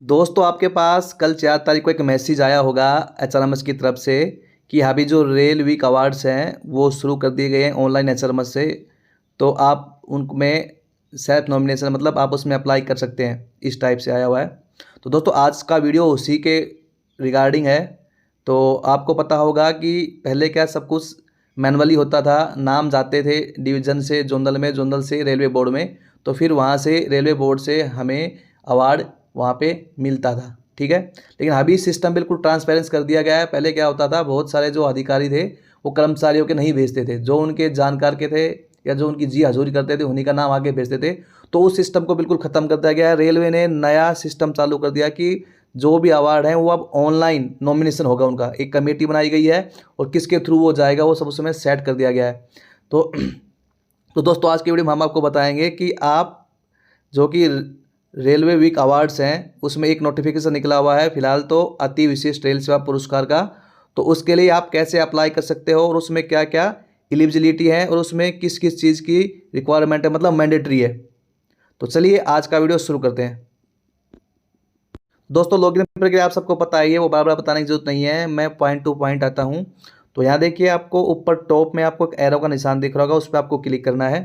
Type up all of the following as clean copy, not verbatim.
दोस्तों आपके पास कल 4 तारीख को एक मैसेज आया होगा एचआरएमएस की तरफ से कि अभी जो रेल वीक अवार्ड्स हैं वो शुरू कर दिए गए हैं ऑनलाइन एचआरएमएस से। तो आप उनमें सेल्फ नॉमिनेशन मतलब आप उसमें अप्लाई कर सकते हैं, इस टाइप से आया हुआ है। तो दोस्तों आज का वीडियो उसी के रिगार्डिंग है। तो आपको पता होगा कि पहले क्या सब कुछ मैनुअली होता था, नाम जाते थे डिवीज़न से जोनल में, जोनल से रेलवे बोर्ड में, तो फिर वहाँ से रेलवे बोर्ड से हमें अवार्ड वहाँ पे मिलता था। ठीक है, लेकिन अभी सिस्टम बिल्कुल ट्रांसपेरेंस कर दिया गया है। पहले क्या होता था, बहुत सारे जो अधिकारी थे वो कर्मचारियों के नहीं भेजते थे, जो उनके जानकार के थे या जो उनकी जी हजूरी करते थे उन्हीं का नाम आगे भेजते थे। तो उस सिस्टम को बिल्कुल ख़त्म कर दिया गया है। रेलवे ने नया सिस्टम चालू कर दिया कि जो भी अवार्ड हैं वो अब ऑनलाइन नॉमिनेशन होगा, उनका एक कमेटी बनाई गई है और किसके थ्रू वो जाएगा वो सब उसमें सेट कर दिया गया है। तो दोस्तों आज की वीडियो में हम आपको बताएंगे कि आप जो कि रेलवे वीक अवार्ड्स हैं उसमें एक नोटिफिकेशन निकला हुआ है फिलहाल तो अति विशिष्ट रेल सेवा पुरस्कार का। तो उसके लिए आप कैसे अप्लाई कर सकते हो और उसमें क्या क्या एलिजिबिलिटी है और उसमें किस किस चीज़ की रिक्वायरमेंट है, मतलब मैंडेटरी है। तो चलिए आज का वीडियो शुरू करते हैं। दोस्तों लॉगिन प्रक्रिया आप सबको पता ही है, वो बार बार बताने की जरूरत नहीं है, मैं पॉइंट टू पॉइंट आता हूँ। तो यहाँ देखिए आपको ऊपर टॉप में आपको एक एरो का निशान दिख रहा होगा, उस पर आपको क्लिक करना है।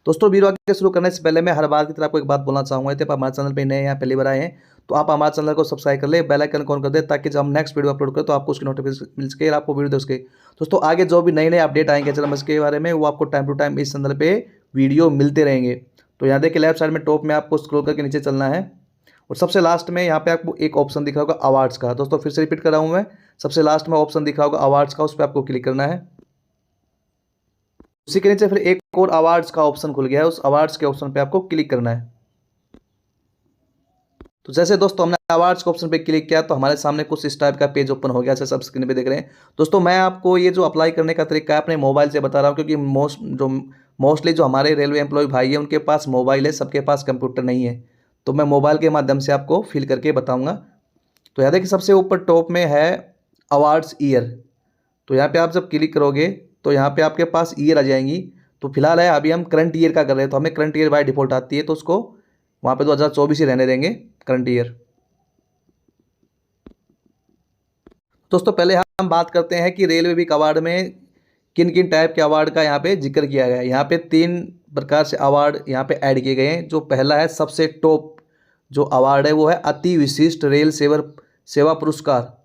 दोस्तों वीडियो आगे शुरू करने से पहले मैं हर बार की तरह आपको एक बात बोलना चाहूँगा, यदि आप हमारे चैनल पे नए हैं, यहाँ पहली बार आए हैं तो आप हमारे चैनल को सब्सक्राइब कर ले, बेल आइकन ऑन कर दे ताकि जब हम नेक्स्ट वीडियो अपलोड करें तो आपको उसकी नोटिफिकेशन मिल सके और आपको वीडियो दे सके। दोस्तों आगे जो भी नए नए अपडेट आएंगे एचआरएमएस के बारे में वो आपको टाइम टू टाइम इस चैनल पे वीडियो मिलते रहेंगे। तो यहाँ देखिए लेफ्ट साइड में टॉप में आपको स्क्रॉल करके नीचे चलना है और सबसे लास्ट में यहाँ पे आपको एक ऑप्शन दिख रहा होगा अवार्ड्स का। दोस्तों फिर से रिपीट कर रहा हूँ मैं, सबसे लास्ट में ऑप्शन दिख रहा होगा अवार्ड्स का, उस पर आपको क्लिक करना है। उसी के नीचे फिर एक और अवार्ड्स का ऑप्शन खुल गया है, उस अवार्ड्स के ऑप्शन पे आपको क्लिक करना है। तो जैसे दोस्तों हमने अवार्ड्स के ऑप्शन पे क्लिक किया तो हमारे सामने कुछ इस टाइप का पेज ओपन हो गया, जैसे आप स्क्रीन पे देख रहे हैं। दोस्तों मैं आपको ये जो अप्लाई करने का तरीका है अपने मोबाइल से बता रहा हूँ, क्योंकि मोस्टली जो हमारे रेलवे एम्प्लॉय भाई हैं उनके पास मोबाइल है, सबके पास कंप्यूटर नहीं है। तो मैं मोबाइल के माध्यम से आपको फिल करके बताऊँगा। तो यहाँ देखिए सबसे ऊपर टॉप में है अवार्ड्स ईयर। तो यहाँ पे आप जब क्लिक करोगे तो यहाँ पे आपके पास ईयर आ जाएंगी। तो फिलहाल है अभी हम करंट ईयर का कर रहे हैं, तो हमें करंट ईयर बाय डिफॉल्ट आती है, तो उसको वहाँ पे 2024 ही रहने देंगे करंट ईयर। दोस्तों पहले हम बात करते हैं कि रेलवे वीक अवार्ड में किन किन टाइप के अवार्ड का यहाँ पे जिक्र किया गया है। यहाँ पे 3 प्रकार से अवार्ड यहाँ पे ऐड किए गए हैं। जो पहला है सबसे टॉप जो अवार्ड है वो है अति विशिष्ट रेल सेवा पुरस्कार,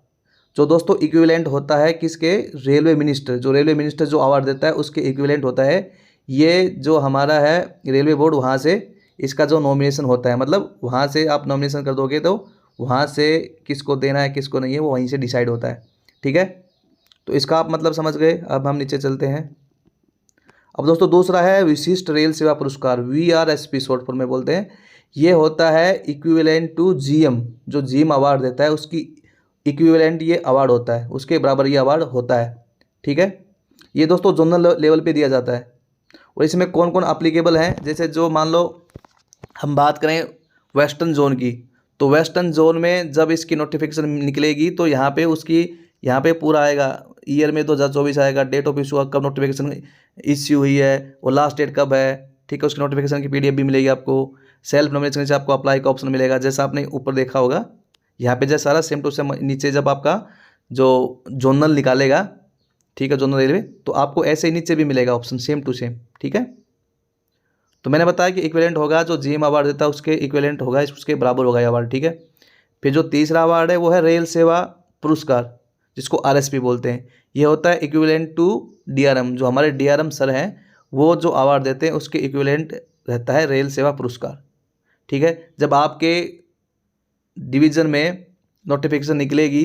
जो दोस्तों इक्विवेलेंट होता है किसके, रेलवे मिनिस्टर, जो रेलवे मिनिस्टर जो अवार्ड देता है उसके इक्विवेलेंट होता है। ये जो हमारा है रेलवे बोर्ड वहाँ से इसका जो नॉमिनेशन होता है, मतलब वहाँ से आप नॉमिनेशन कर दोगे तो वहाँ से किसको देना है किसको नहीं है वो वहीं से डिसाइड होता है। ठीक है, तो इसका आप मतलब समझ गए। अब हम नीचे चलते हैं। अब दोस्तों दूसरा है विशिष्ट रेल सेवा पुरस्कार, VRSP शॉर्ट फॉर्म में बोलते हैं। ये होता है इक्विवेलेंट टू GM, जो GM अवार्ड देता है उसकी इक्विवेलेंट ये अवार्ड होता है, उसके बराबर ये अवार्ड होता है। ठीक है, ये दोस्तों जोनल लेवल पे दिया जाता है। और इसमें कौन कौन अप्लीकेबल हैं, जैसे जो मान लो हम बात करें वेस्टर्न जोन की, तो वेस्टर्न जोन में जब इसकी नोटिफिकेशन निकलेगी तो यहाँ पे उसकी यहाँ पे पूरा आएगा, ईयर में 2024 आएगा, डेट ऑफ इशू कब नोटिफिकेशन इश्यू हुई है और लास्ट डेट कब है। ठीक है, उसकी नोटिफिकेशन की PDF भी मिलेगी आपको। सेल्फ नॉमिनेशन से आपको अप्लाई का ऑप्शन मिलेगा, जैसा आपने ऊपर देखा होगा यहाँ पे जैसा सारा सेम टू सेम। नीचे जब आपका जो जोनल निकालेगा, ठीक है, जोनल रेलवे, तो आपको ऐसे ही नीचे भी मिलेगा ऑप्शन सेम टू सेम। ठीक है, तो मैंने बताया कि इक्विवेलेंट होगा जो GM अवार्ड देता है उसके इक्विवेलेंट होगा, उसके बराबर होगा ये अवार्ड। ठीक है, फिर जो तीसरा अवार्ड है वो है रेल सेवा पुरस्कार, जिसको RSP बोलते हैं। ये होता है इक्विवेलेंट टू DRM, जो हमारे DRM सर हैं वो जो अवार्ड देते हैं उसके इक्विवेलेंट रहता है रेल सेवा पुरस्कार। ठीक है, जब आपके डिवीज़न में नोटिफिकेशन निकलेगी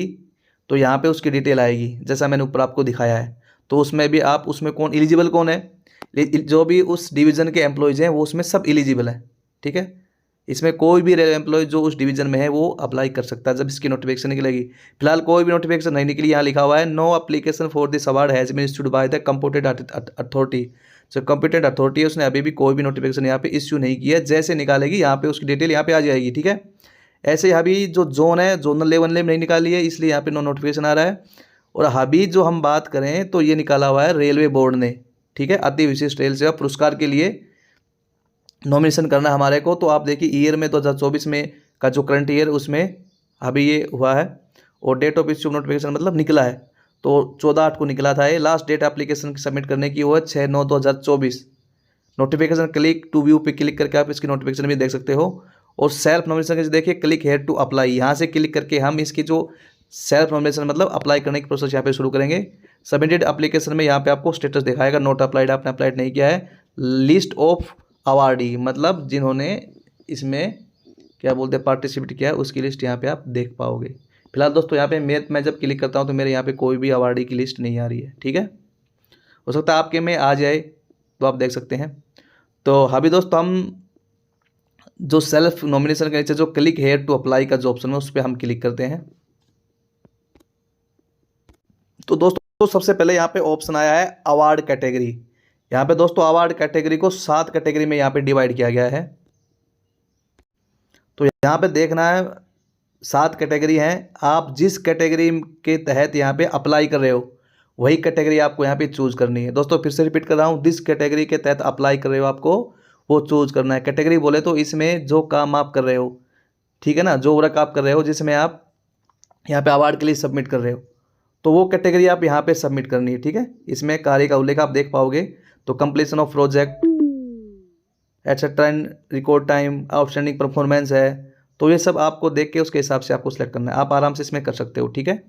तो यहाँ पे उसकी डिटेल आएगी, जैसा मैंने ऊपर आपको दिखाया है। तो उसमें भी आप उसमें कौन एलिजिबल कौन है, जो भी उस डिवीज़न के एम्प्लॉयज़ हैं वो उसमें सब एलिजिबल हैं। ठीक है, इसमें कोई भी रेल एम्प्लॉय जो उस डिवीज़न में है वो अप्लाई कर सकता है जब इसकी नोटिफिकेशन निकलेगी। फिलहाल कोई भी नोटिफिकेशन नहीं निकली, यहाँ लिखा हुआ है no application for this award has been issued by the computed authority. जो कंप्यूटेड अथॉरिटी है उसने अभी भी कोई भी नोटिफिकेशन यहाँ पे इश्यू नहीं किया है। जैसे निकालेगी यहाँ पे उसकी डिटेल यहाँ पे आ जाएगी। ठीक है, ऐसे ही अभी जो जोन है जोनल लेवल में नहीं निकाली है, इसलिए यहाँ पे नो नोटिफिकेशन आ रहा है। और अभी जो हम बात करें तो ये निकाला हुआ है रेलवे बोर्ड ने। ठीक है, अति विशिष्ट रेल सेवा पुरस्कार के लिए नॉमिनेशन करना है हमारे को। तो आप देखिए ईयर में 2024 में का जो करंट ईयर उसमें अभी ये हुआ है, और डेट ऑफ इश्यू नोटिफिकेशन मतलब निकला है तो 14/8 को निकला था ये। लास्ट डेट एप्लीकेशन सबमिट करने की वो है 6/9/2024। नोटिफिकेशन क्लिक टू व्यू पे क्लिक करके आप इसकी नोटिफिकेशन भी देख सकते हो। और सेल्फ नॉमिनेशन के देखिए क्लिक हेयर टू अप्लाई, यहाँ से क्लिक करके हम इसकी जो सेल्फ नॉमिनेशन मतलब अप्लाई करने की प्रोसेस यहाँ पे शुरू करेंगे। सबमिटेड एप्लीकेशन में यहाँ पे आपको स्टेटस दिखाएगा नोट अप्लाइड, आपने अप्लाइड नहीं किया है। लिस्ट ऑफ अवार्डी मतलब जिन्होंने इसमें क्या बोलते हैं पार्टिसिपेट किया है उसकी लिस्ट यहाँ पे आप देख पाओगे। फिलहाल दोस्तों यहाँ पे मैं जब क्लिक करता हूँ तो मेरे यहाँ पे कोई भी अवार्डी की लिस्ट नहीं आ रही है, ठीक है। हो सकता है आपके में आ जाए तो आप देख सकते हैं। तो अभी दोस्तों हम जो सेल्फ नॉमिनेशन के नीचे जो क्लिक हेयर टू अप्लाई का जो ऑप्शन है उस पर हम क्लिक करते हैं। तो दोस्तों सबसे पहले यहाँ पे ऑप्शन आया है अवार्ड कैटेगरी। यहाँ पे दोस्तों अवार्ड कैटेगरी को 7 कैटेगरी में यहाँ पे डिवाइड किया गया है। तो यहाँ पे देखना है 7 कैटेगरी हैं, आप जिस कैटेगरी के तहत यहाँ पे अप्लाई कर रहे हो वही कैटेगरी आपको यहाँ पे चूज करनी है। दोस्तों फिर से रिपीट कर रहा हूँ, जिस कैटेगरी के तहत अप्लाई कर रहे हो आपको वो चूज करना है। कैटेगरी बोले तो इसमें जो काम आप कर रहे हो, ठीक है ना, जो वर्क आप कर रहे हो जिसमें आप यहाँ पे अवार्ड के लिए सबमिट कर रहे हो तो वो कैटेगरी आप यहाँ पे सबमिट करनी है, ठीक है। इसमें कार्य का उल्लेख आप देख पाओगे। तो completion of project etcetera and record time, outstanding performance है, तो ये सब आपको देख के उसके हिसाब से आपको सेलेक्ट करना है। आप आराम से इसमें कर सकते हो, ठीक है।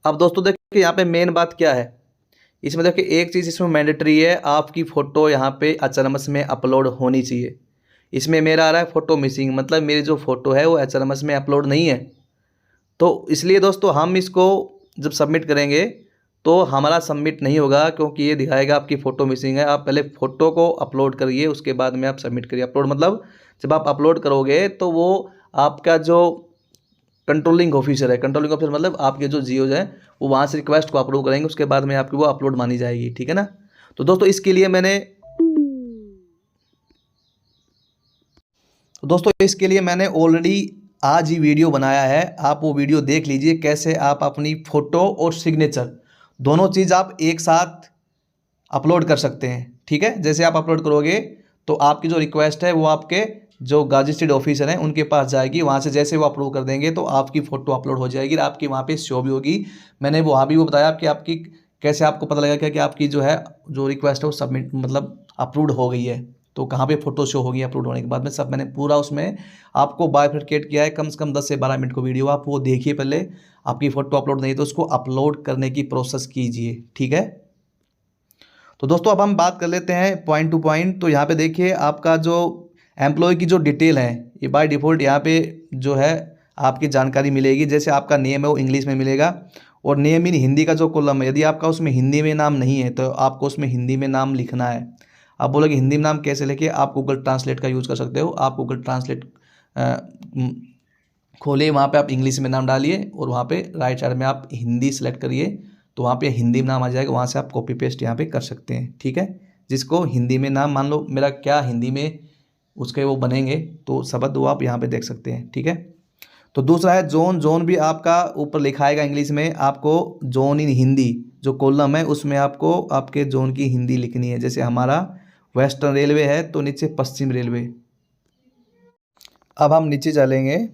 अब दोस्तों देखिए यहाँ पे मेन बात क्या है, इसमें देखिए एक चीज़ इसमें मैंडेटरी है, आपकी फ़ोटो यहाँ पे एचआरएमएस में अपलोड होनी चाहिए। इसमें मेरा आ रहा है फ़ोटो मिसिंग, मतलब मेरी जो फ़ोटो है वो एचआरएमएस में अपलोड नहीं है। तो इसलिए दोस्तों हम इसको जब सबमिट करेंगे तो हमारा सबमिट नहीं होगा, क्योंकि ये दिखाएगा आपकी फ़ोटो मिसिंग है। आप पहले फ़ोटो को अपलोड करिए उसके बाद में आप सबमिट करिए। अपलोड मतलब जब आप अपलोड करोगे तो वो आपका जो कंट्रोलिंग ऑफिसर है, कंट्रोलिंग ऑफिसर मतलब आपके जो जीओज हैं वो वहाँ से रिक्वेस्ट को अप्रूव करेंगे, उसके बाद में आपकी वो अपलोड मानी जाएगी, ठीक है ना। तो दोस्तों इसके लिए मैंने ऑलरेडी आज ही वीडियो बनाया है, आप वो वीडियो देख लीजिए कैसे आप अपनी फ़ोटो और सिग्नेचर दोनों चीज़ आप एक साथ अपलोड कर सकते हैं, ठीक है। जैसे आप अपलोड करोगे तो आपकी जो रिक्वेस्ट है वो आपके जो गाजिस्टेड ऑफिसर हैं उनके पास जाएगी, वहाँ से जैसे वो अप्रूव कर देंगे तो आपकी फ़ोटो अपलोड हो जाएगी, आपकी वहाँ पे शो भी होगी। मैंने वहाँ भी वो बताया कि आपकी कैसे आपको पता लगेगा कि आपकी जो है जो रिक्वेस्ट है वो सबमिट मतलब अप्रूव्ड हो गई है, तो कहाँ पे फ़ोटो शो होगी अपलोड होने के बाद में, सब मैंने पूरा उसमें आपको बाइफरकेट किया है। कम से कम 10 से 12 मिनट को वीडियो आप वो देखिए पहले। आपकी फ़ोटो अपलोड नहीं तो उसको अपलोड करने की प्रोसेस कीजिए, ठीक है। तो दोस्तों अब हम बात कर लेते हैं पॉइंट टू पॉइंट। तो यहाँ पे देखिए आपका जो एम्प्लॉय की जो डिटेल है ये बाय डिफ़ॉल्ट यहाँ पे जो है आपकी जानकारी मिलेगी। जैसे आपका नेम है वो इंग्लिश में मिलेगा, और नेम इन हिंदी का जो कॉलम है यदि आपका उसमें हिंदी में नाम नहीं है तो आपको उसमें हिंदी में नाम लिखना है। आप बोलोगे हिंदी में नाम कैसे लिखे, आप गूगल ट्रांसलेट का यूज़ कर सकते हो। आप गूगल ट्रांसलेट खोलिए, वहाँ पे आप इंग्लिश में नाम डालिए और वहाँ पे राइट साइड में आप हिंदी सेलेक्ट करिए तो वहाँ पे हिंदी में नाम आ जाएगा, वहाँ से आप कॉपी पेस्ट यहाँ पे कर सकते हैं, ठीक है। जिसको हिंदी में नाम, मान लो मेरा क्या हिंदी में उसके वो बनेंगे तो शब्द वो आप यहाँ पे देख सकते हैं, ठीक है। तो दूसरा है जोन। जोन भी आपका ऊपर लिखा आएगा इंग्लिश में, आपको जोन इन हिंदी जो कॉलम है उसमें आपको आपके जोन की हिंदी लिखनी है। जैसे हमारा वेस्टर्न रेलवे है तो नीचे पश्चिम रेलवे। अब हम नीचे चलेंगे,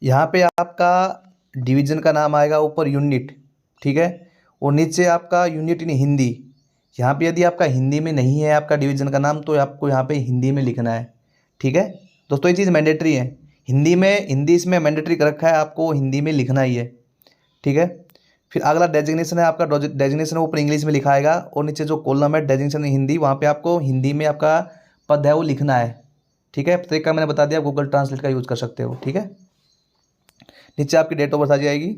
यहाँ पे आपका डिवीज़न का नाम आएगा, ऊपर यूनिट, ठीक है, और नीचे आपका यूनिट इन हिंदी। यहाँ पे यदि आपका हिंदी में नहीं है आपका डिवीज़न का नाम तो आपको यहाँ पे हिंदी में लिखना है, ठीक है। दोस्तों ये चीज़ मैंडेटरी है, हिंदी इसमें मैंडेटरी कर रखा है, आपको हिंदी में लिखना ही है, ठीक है। फिर अगला डेजिग्नेशन है, आपका डेजिग्नेशन ऊपर इंग्लिश में लिखा आएगा और नीचे जो कॉलम है डेजिग्नेशन इन हिंदी, वहाँ पर आपको हिंदी में आपका पद है वो लिखना है, ठीक है। तरीका मैंने बता दिया, गूगल ट्रांसलेट का यूज़ कर सकते हो, ठीक है। नीचे आपकी डेट ऑफ बर्थ आ जाएगी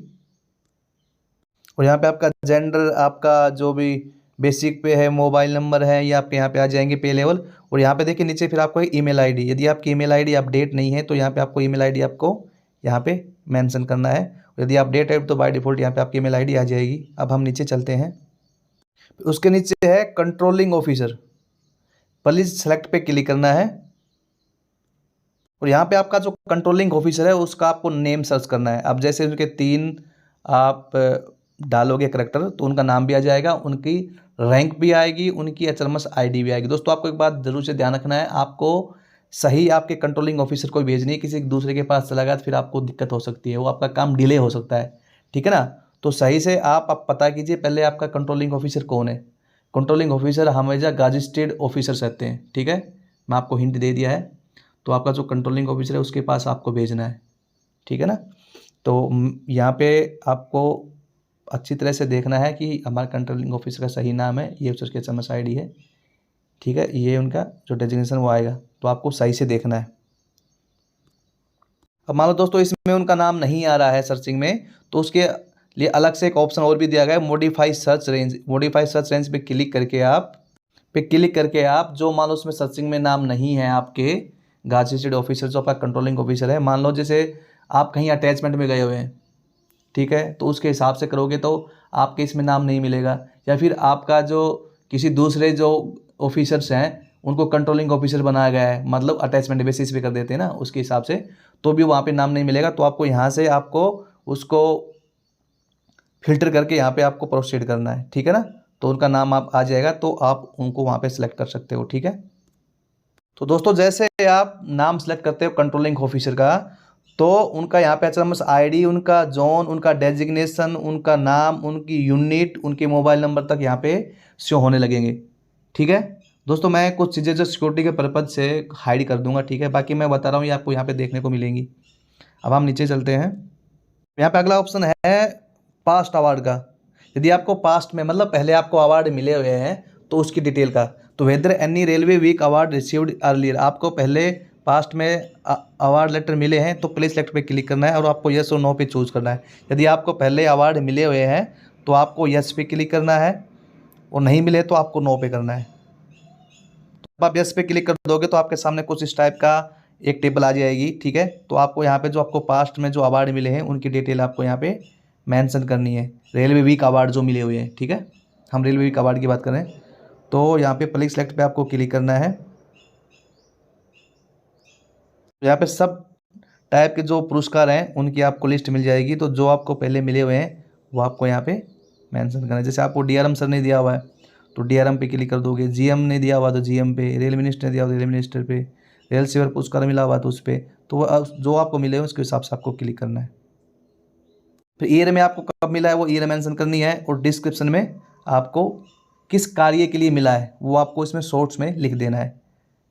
और यहाँ पे आपका जेंडर, आपका जो भी बेसिक पे है, मोबाइल नंबर है, ये आपके यहाँ पे आ जाएंगे पे लेवल। और यहाँ पे देखिए नीचे फिर आपको ईमेल आईडी, यदि आपकी ईमेल आईडी अपडेट नहीं है तो यहाँ पे आपको ईमेल आईडी आपको यहाँ पे मेंशन करना है। यदि अपडेट है तो बाय डिफ़ॉल्ट यहाँ पे आपकी ईमेल आईडी आ जाएगी। अब हम नीचे चलते हैं, उसके नीचे है कंट्रोलिंग ऑफिसर, प्लीज़ सेलेक्ट पे क्लिक करना है और यहाँ पे आपका जो कंट्रोलिंग ऑफिसर है उसका आपको नेम सर्च करना है। अब जैसे उनके 3 आप डालोगे करेक्टर तो उनका नाम भी आ जाएगा, उनकी रैंक भी आएगी, उनकी एचआरएमएस आईडी भी आएगी। दोस्तों आपको एक बात जरूर से ध्यान रखना है, आपको सही आपके कंट्रोलिंग ऑफिसर को भेजनी है, किसी दूसरे के पास चला गया तो फिर आपको दिक्कत हो सकती है, वो आपका काम डिले हो सकता है, ठीक है ना। तो सही से आप पता कीजिए पहले आपका कंट्रोलिंग ऑफिसर कौन है। कंट्रोलिंग ऑफिसर हमेशा गाजिस्टेड ऑफिसर रहते हैं, ठीक है, मैं आपको हिंट दे दिया है। तो आपका जो कंट्रोलिंग ऑफिसर है उसके पास आपको भेजना है, ठीक है ना। तो यहाँ पे आपको अच्छी तरह से देखना है कि हमारे कंट्रोलिंग ऑफिसर का सही नाम है, ये उसके एचएमएस आईडी है, ठीक है, ये उनका जो डेजिग्नेशन वो आएगा, तो आपको सही से देखना है। अब मान लो दोस्तों इसमें उनका नाम नहीं आ रहा है सर्चिंग में, तो उसके लिए अलग से एक ऑप्शन और भी दिया गया है, modify search range. Modify search range पे क्लिक करके आप जो मान लो उसमें सर्चिंग में नाम नहीं है आपके गाजिस्टेड ऑफिसर जो आपका कंट्रोलिंग ऑफिसर है, मान लो जैसे आप कहीं अटैचमेंट में गए हुए हैं, ठीक है, तो उसके हिसाब से करोगे तो आपके इसमें नाम नहीं मिलेगा। या फिर आपका जो किसी दूसरे जो ऑफिसर्स हैं उनको कंट्रोलिंग ऑफिसर बनाया गया है, मतलब अटैचमेंट बेसिस पे कर देते हैं ना उसके हिसाब से, तो भी वहाँ पे नाम नहीं मिलेगा। तो आपको यहाँ से आपको उसको फिल्टर करके यहाँ पे आपको प्रोसीड करना है, ठीक है ना। तो उनका नाम आप आ जाएगा तो आप उनको वहाँ पे सिलेक्ट कर सकते हो, ठीक है। तो दोस्तों जैसे आप नाम सेलेक्ट करते हो कंट्रोलिंग ऑफिसर का, तो उनका यहाँ पे एचएमएस आईडी, उनका जोन, उनका डेजिग्नेशन, उनका नाम, उनकी यूनिट, उनके मोबाइल नंबर तक यहाँ पे शो होने लगेंगे, ठीक है। दोस्तों मैं कुछ चीज़ें जो सिक्योरिटी के पर्पज़ से हाइड कर दूंगा, ठीक है, बाकी मैं बता रहा हूँ ये आपको यहाँ पे देखने को मिलेंगी। अब हम नीचे चलते हैं, यहाँ पे अगला ऑप्शन है पास्ट अवार्ड का। यदि आपको पास्ट में मतलब पहले आपको अवार्ड मिले हुए हैं तो उसकी डिटेल का, तो whether any railway week award received earlier, आपको पहले पास्ट में अवार्ड लेटर मिले हैं तो प्लीज सेलेक्ट पे क्लिक करना है और आपको यस और नो पे चूज करना है। यदि आपको पहले अवार्ड मिले हुए हैं तो आपको यस पे क्लिक करना है और नहीं मिले तो आपको नो पे करना है। तो आप यस पे क्लिक कर दोगे तो आपके सामने कुछ इस टाइप का एक टेबल आ जाएगी, ठीक है। तो आपको यहाँ पे जो आपको पास्ट में जो अवार्ड मिले हैं उनकी डिटेल आपको यहाँ पे मेंशन करनी है, रेलवे वीक अवार्ड जो मिले हुए हैं, ठीक है, हम रेलवे वीक अवार्ड की बात करें। तो यहाँ पे प्लीज सेलेक्ट पे आपको क्लिक करना है। यहाँ पे सब टाइप के जो पुरस्कार हैं उनकी आपको लिस्ट मिल जाएगी। तो जो आपको पहले मिले हुए हैं वो आपको यहाँ पे मेंशन करना है। जैसे आपको डीआरएम सर ने दिया हुआ है तो डीआरएम पे क्लिक कर दोगे, जीएम ने दिया हुआ तो जीएम पे, रेल मिनिस्टर ने दिया हुआ तो रेल मिनिस्टर पे, रेल सेवर पुरस्कार मिला हुआ तो उस पर, तो जो आपको मिले हैं उसके हिसाब से आपको क्लिक करना है। फिर ईयर में आपको कब मिला है वो ईयर मेंशन करनी है और डिस्क्रिप्शन में आपको किस कार्य के लिए मिला है वो आपको इसमें शॉर्ट्स में लिख देना है,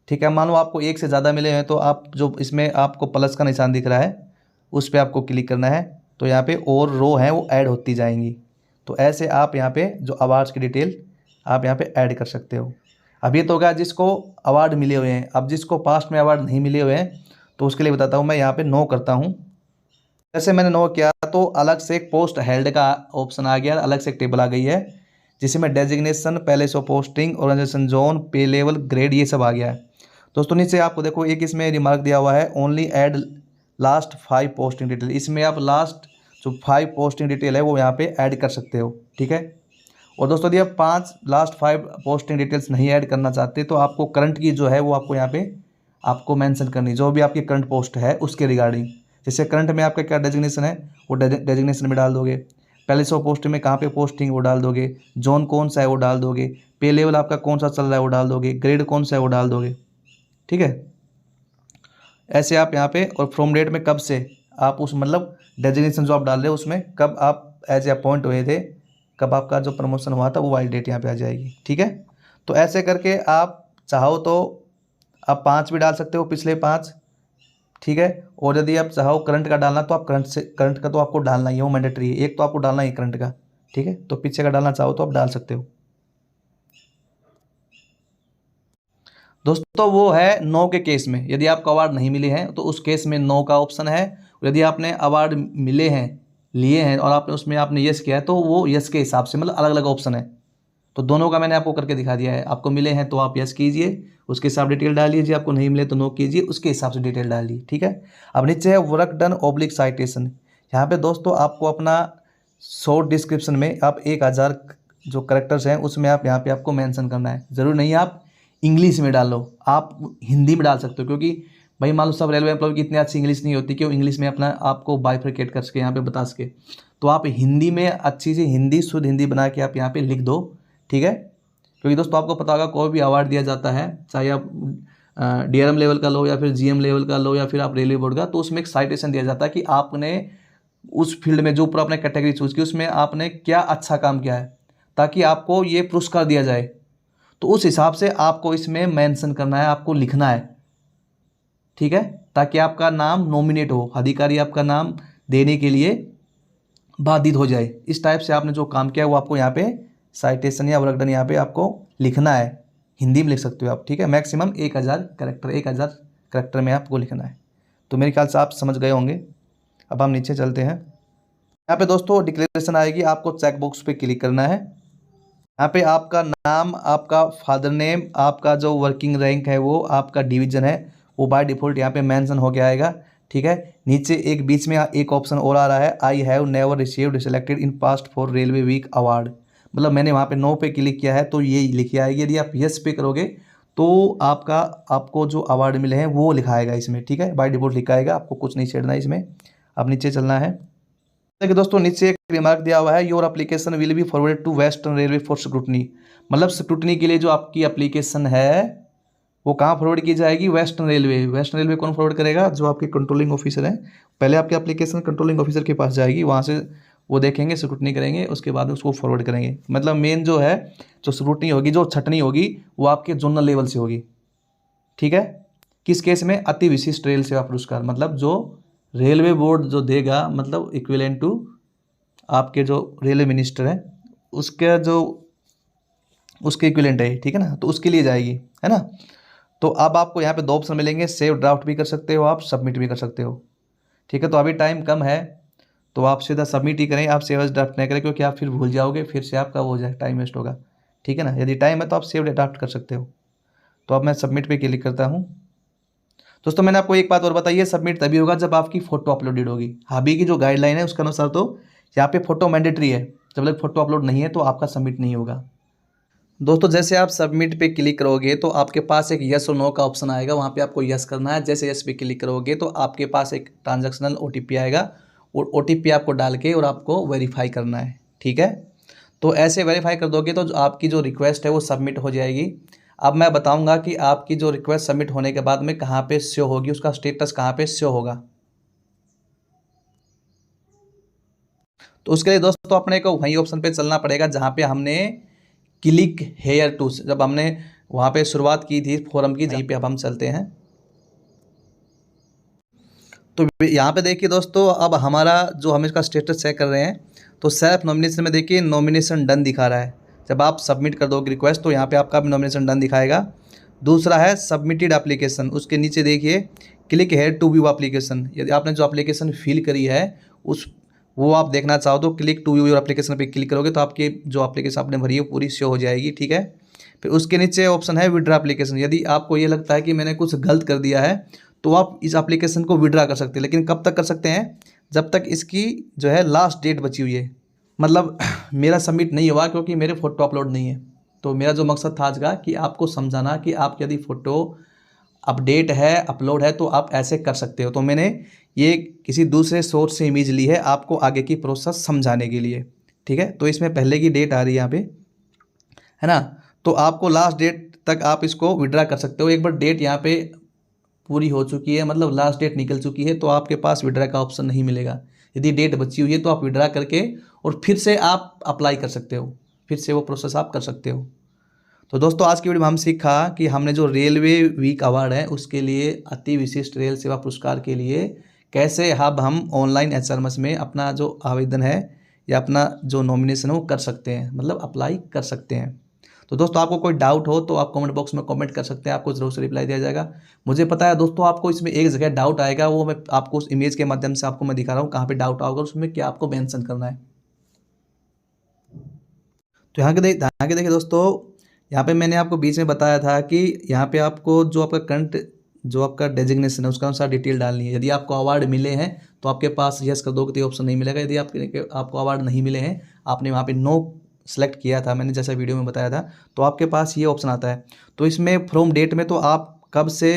ठीक है। मान लो आपको एक से ज़्यादा मिले हैं तो आप जो इसमें आपको प्लस का निशान दिख रहा है उस पर आपको क्लिक करना है, तो यहाँ पे और रो हैं वो ऐड होती जाएंगी। तो ऐसे आप यहाँ पे जो अवार्ड्स की डिटेल आप यहाँ पे ऐड कर सकते हो। अब ये तो होगा जिसको अवार्ड मिले हुए हैं। अब जिसको पास्ट में अवार्ड नहीं मिले हुए हैं तो उसके लिए बताता हूँ, मैं यहाँ पे नो करता हूँ। जैसे मैंने नो किया तो अलग से एक पोस्ट हेल्ड का ऑप्शन आ गया, अलग से एक टेबल आ गई है जिसमें designation, place of posting, organisation zone, pay level, grade, ये सब आ गया है। दोस्तों नीचे आपको देखो एक इसमें रिमार्क दिया हुआ है, only add last 5 posting detail. इसमें आप लास्ट जो 5 पोस्टिंग डिटेल है वो यहाँ पे ऐड कर सकते हो, ठीक है। और दोस्तों यदि आप लास्ट 5 पोस्टिंग डिटेल्स नहीं ऐड करना चाहते तो आपको करंट की जो है वो आपको यहाँ पे आपको मेंशन करनी, जो भी आपकी करंट पोस्ट है उसके रिगार्डिंग। जैसे करंट में आपका क्या डेजिग्नेशन है वो डेजिग्नेशन में डाल दोगे, प्लेस ऑफ पोस्टिंग में कहाँ पे पोस्टिंग वो डाल दोगे, जोन कौन सा है वो डाल दोगे, पे लेवल आपका कौन सा चल रहा है वो डाल दोगे, ग्रेड कौन सा है वो डाल दोगे, ठीक है। ऐसे आप यहाँ पे और फ्रॉम डेट में कब से आप उस मतलब डेजिग्नेशन जो आप डाल रहे हो उसमें कब आप एज ए अपॉइंट हुए थे, कब आपका जो प्रमोशन हुआ था वो वाली डेट यहाँ पे आ जाएगी, ठीक है। तो ऐसे करके आप चाहो तो आप 5 भी डाल सकते हो, पिछले 5, ठीक है। और यदि आप चाहो करंट का डालना तो आप करंट का तो आपको डालना ही है, वो मैंडेटरी है, एक तो आपको डालना ही करंट का, ठीक है। तो पीछे का डालना चाहो तो आप डाल सकते हो। दोस्तों वो है नो के केस में, यदि आपको अवार्ड नहीं मिले हैं तो उस केस में नो का ऑप्शन है। यदि आपने अवार्ड मिले हैं, लिए हैं और आपने उसमें आपने यस किया है तो वो यस के हिसाब से, मतलब अलग अलग ऑप्शन है। तो दोनों का मैंने आपको करके दिखा दिया है। आपको मिले हैं तो आप यस कीजिए, उसके हिसाब डिटेल डाल लीजिए, आपको नहीं मिले तो नो कीजिए, उसके हिसाब से डिटेल डालिए, ठीक है। अब नीचे है वर्क डन ऑब्लिक साइटेशन। यहाँ पे दोस्तों आपको अपना शॉर्ट डिस्क्रिप्शन में आप 1000 जो करेक्टर्स हैं उसमें आप यहाँ पे आपको मेंशन करना है। ज़रूर नहीं आप इंग्लिश में डालो, आप हिंदी में डाल सकते हो, क्योंकि भाई मान लो सब रेलवे एम्प्लॉय की इतनी अच्छी इंग्लिश नहीं होती कि वो इंग्लिश में अपना आपको बाइफरकेट करके यहाँ पे बता सके। तो आप हिंदी में अच्छी सी हिंदी, शुद्ध हिंदी बना के आप यहाँ पे लिख दो, ठीक है। क्योंकि दोस्तों आपको पता होगा कोई भी अवार्ड दिया जाता है, चाहे आप DRM लेवल का लो या फिर GM लेवल का लो या फिर आप रेलवे बोर्ड का, तो उसमें एक साइटेशन दिया जाता है कि आपने उस फील्ड में जो ऊपर आपने कैटेगरी चूज की उसमें आपने क्या अच्छा काम किया है, ताकि आपको ये पुरस्कार दिया जाए। तो उस हिसाब से आपको इसमें मेंशन करना है, आपको लिखना है, ठीक है, ताकि आपका नाम नॉमिनेट हो, अधिकारी आपका नाम देने के लिए बाधित हो जाए। इस टाइप से आपने जो काम किया है वो आपको यहाँ पे साइटेशन या वर्कडन यहाँ पे आपको लिखना है, हिंदी में लिख सकते हो आप, ठीक है। मैक्सिमम 1000 करेक्टर में आपको लिखना है। तो मेरे ख्याल से आप समझ गए होंगे। अब हम नीचे चलते हैं। यहाँ पे दोस्तों डिक्लेरेशन आएगी, आपको चेक बॉक्स पे क्लिक करना है। यहाँ पे आपका नाम, आपका फादर नेम, आपका जो वर्किंग रैंक है वो, आपका डिवीजन है वो बाय डिफ़ॉल्ट यहाँ पे मेंशन हो गया आएगा, ठीक है। नीचे एक बीच में एक ऑप्शन और आ रहा है, I have never received selected in past for railway week award, मतलब मैंने वहाँ पे नो पे क्लिक किया है तो ये लिखी आएगी। यदि आप यस पे करोगे तो आपको जो अवार्ड मिले हैं वो लिखाएगा इसमें, ठीक है, बाय डिफ़ॉल्ट लिखाएगा, आपको कुछ नहीं छेड़ना है इसमें। अब नीचे चलना है। देखिए दोस्तों नीचे एक रिमार्क दिया हुआ है, your application will be forwarded to western railway for scrutiny, मतलब स्क्रूटनी के लिए जो आपकी एप्लीकेशन है वो कहाँ फॉरवर्ड की जाएगी, वेस्टर्न रेलवे। वेस्टर्न रेलवे कौन फॉरवर्ड करेगा, जो आपके कंट्रोलिंग ऑफिसर हैं। पहले आपकी एप्लीकेशन कंट्रोलिंग ऑफिसर के पास जाएगी, वहाँ से वो देखेंगे, स्क्रूटनी करेंगे, उसके बाद उसको फॉरवर्ड करेंगे। मतलब मेन जो है जो स्क्रूटनी होगी, जो छटनी होगी वो आपके जोनल लेवल से होगी, ठीक है। किस केस में, अति विशिष्ट रेल सेवा पुरस्कार, मतलब जो रेलवे बोर्ड जो देगा, मतलब इक्विवेलेंट टू आपके जो रेलवे मिनिस्टर है उसके जो उसके इक्विवेलेंट है, ठीक है ना, तो उसके लिए जाएगी, है ना। तो अब आपको यहाँ पे 2 ऑप्शन मिलेंगे, सेव ड्राफ्ट भी कर सकते हो आप, सबमिट भी कर सकते हो, ठीक है। तो अभी टाइम कम है तो आप सीधा सबमिट ही करें, आप सेव एज ड्राफ्ट नहीं करें, क्योंकि आप फिर भूल जाओगे, फिर से आपका वो हो जाए, टाइम वेस्ट होगा, ठीक है ना। यदि टाइम है तो आप सेव ड्राफ्ट कर सकते हो। तो अब मैं सबमिट पे क्लिक करता हूँ। दोस्तों मैंने आपको एक बात और बताई है, सबमिट तभी होगा जब आपकी फ़ोटो अपलोडेड होगी। हाबी की जो गाइडलाइन है उसके अनुसार तो यहाँ पे फ़ोटो मैंडेटरी है, जब तक फ़ोटो अपलोड नहीं है तो आपका सबमिट नहीं होगा। दोस्तों जैसे आप सबमिट पे क्लिक करोगे तो आपके पास एक यस और नो का ऑप्शन आएगा, वहाँ पे आपको यस करना है। जैसे यस पे क्लिक करोगे तो आपके पास एक ट्रांजैक्शनल OTP आएगा, और OTP आपको डाल के और आपको वेरीफाई करना है, ठीक है। तो ऐसे वेरीफाई कर दोगे तो आपकी जो रिक्वेस्ट है वो सबमिट हो जाएगी। अब मैं बताऊंगा कि आपकी जो रिक्वेस्ट सबमिट होने के बाद में कहाँ पे शो होगी, उसका स्टेटस कहाँ पे शो होगा। तो उसके लिए दोस्तों अपने को वही ऑप्शन पे चलना पड़ेगा जहाँ पे हमने क्लिक हेयर टू, जब हमने वहाँ पे शुरुआत की थी फोरम की, जहीं पे अब हम चलते हैं। तो यहाँ पे देखिए दोस्तों, अब हमारा जो हम इसका स्टेटस चेक कर रहे हैं तो सेल्फ नॉमिनेशन में देखिए नॉमिनेशन डन दिखा रहा है। जब आप सबमिट कर दोगे रिक्वेस्ट तो यहाँ पे आपका भी नॉमिनेशन डन दिखाएगा। दूसरा है सबमिटेड एप्लीकेशन, उसके नीचे देखिए click here to view application, यदि आपने जो एप्लीकेशन फिल करी है वो आप देखना चाहो तो click to view your application पे क्लिक करोगे तो आपकी जो एप्लीकेशन आपने भरी है पूरी शो हो जाएगी, ठीक है। फिर उसके नीचे ऑप्शन है विड्रा एप्लीकेशन, यदि आपको ये लगता है कि मैंने कुछ गलत कर दिया है तो आप इस एप्लीकेशन को विड्रा कर सकते हैं, लेकिन कब तक कर सकते हैं, जब तक इसकी जो है लास्ट डेट बची हुई है। मतलब मेरा सबमिट नहीं हुआ क्योंकि मेरे फ़ोटो अपलोड नहीं है। तो मेरा जो मकसद था आज का कि आपको समझाना कि आप यदि फ़ोटो अपडेट है, अपलोड है, तो आप ऐसे कर सकते हो। तो मैंने ये किसी दूसरे सोर्स से इमेज ली है आपको आगे की प्रोसेस समझाने के लिए, ठीक है। तो इसमें पहले की डेट आ रही है यहाँ पे, है ना। तो आपको लास्ट डेट तक आप इसको विड्रा कर सकते हो। एक बार डेट यहाँ पे पूरी हो चुकी है, मतलब लास्ट डेट निकल चुकी है, तो आपके पास विड्रा का ऑप्शन नहीं मिलेगा। यदि डेट बची हुई है तो आप विड्रा करके और फिर से आप अप्लाई कर सकते हो, फिर से वो प्रोसेस आप कर सकते हो। तो दोस्तों आज की वीडियो में हम सीखा कि हमने जो रेलवे वीक अवार्ड है उसके लिए अति विशिष्ट रेल सेवा पुरस्कार के लिए कैसे अब हम ऑनलाइन HRMS में अपना जो आवेदन है या अपना जो नॉमिनेशन है वो कर सकते हैं, मतलब अप्लाई कर सकते हैं। तो दोस्तों आपको कोई डाउट हो तो आप कमेंट बॉक्स में कमेंट कर सकते हैं, आपको जरूर से रिप्लाई दिया जाएगा। मुझे पता है दोस्तों आपको इसमें एक जगह डाउट आएगा, वो मैं आपको उस इमेज के माध्यम से आपको मैं दिखा रहा हूँ कहाँ पे डाउट आओगे, उसमें क्या आपको मेंशन करना है। तो यहाँ के देखिए दोस्तों, यहाँ पे मैंने आपको बीच में बताया था कि यहाँ पे आपको जो आपका करंट जो आपका डेजिग्नेशन है उसका अनुसार डिटेल डालनी है। यदि आपको अवार्ड मिले हैं तो आपके पास यस कर दोगे तो ऑप्शन नहीं मिलेगा। यदि आपको अवार्ड नहीं मिले हैं, आपने वहाँ पे नो सेलेक्ट किया था, मैंने जैसा वीडियो में बताया था, तो आपके पास ये ऑप्शन आता है। तो इसमें फ्रॉम डेट में तो आप कब से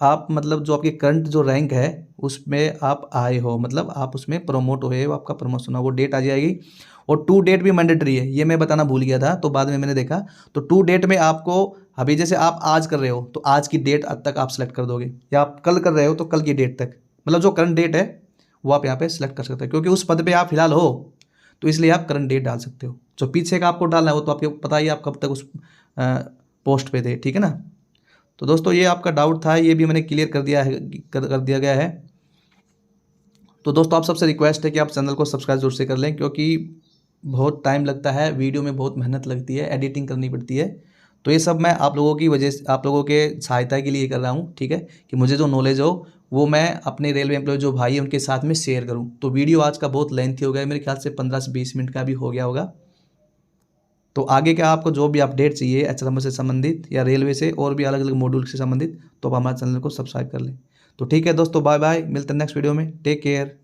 आप मतलब जो आपकी करंट जो रैंक है उसमें आप आए हो, मतलब आप उसमें प्रमोट हुए हो, आपका प्रमोशन हो, वो डेट आ जाएगी। और टू डेट भी मैंडेटरी है, ये मैं बताना भूल गया था, तो बाद में मैंने देखा। तो टू डेट में आपको अभी जैसे आप आज कर रहे हो तो आज की डेट तक आप सेलेक्ट कर दोगे, या आप कल कर रहे हो तो कल की डेट तक, मतलब जो करंट डेट है वो आप यहाँ पे सेलेक्ट कर सकते हो, क्योंकि उस पद पे आप फिलहाल हो तो इसलिए आप करंट डेट डाल सकते हो। जो पीछे का आपको डालना है वो तो आपको पता ही है आप कब तक उस पोस्ट पे थे, ठीक है ना। तो दोस्तों ये आपका डाउट था, ये भी मैंने क्लियर कर दिया है, कर दिया गया है। तो दोस्तों आप सबसे रिक्वेस्ट है कि आप चैनल को सब्सक्राइब जरूर से कर लें, क्योंकि बहुत टाइम लगता है, वीडियो में बहुत मेहनत लगती है, एडिटिंग करनी पड़ती है। तो ये सब मैं आप लोगों की वजह से, आप लोगों के सहायता के लिए कर रहा हूँ, ठीक है, कि मुझे जो नॉलेज हो वो मैं अपने रेलवे एम्प्लॉय जो भाई है उनके साथ में शेयर करूँ। तो वीडियो आज का बहुत लेंथी हो गया, मेरे ख्याल से 15 से 20 मिनट का भी हो गया होगा। तो आगे का आपको जो भी अपडेट चाहिए एचआरएम से संबंधित या रेलवे से और भी अलग अलग मॉड्यूल से संबंधित, तो आप हमारे चैनल को सब्सक्राइब कर लें। तो ठीक है दोस्तों, बाय बाय, मिलते हैं नेक्स्ट वीडियो में, टेक केयर।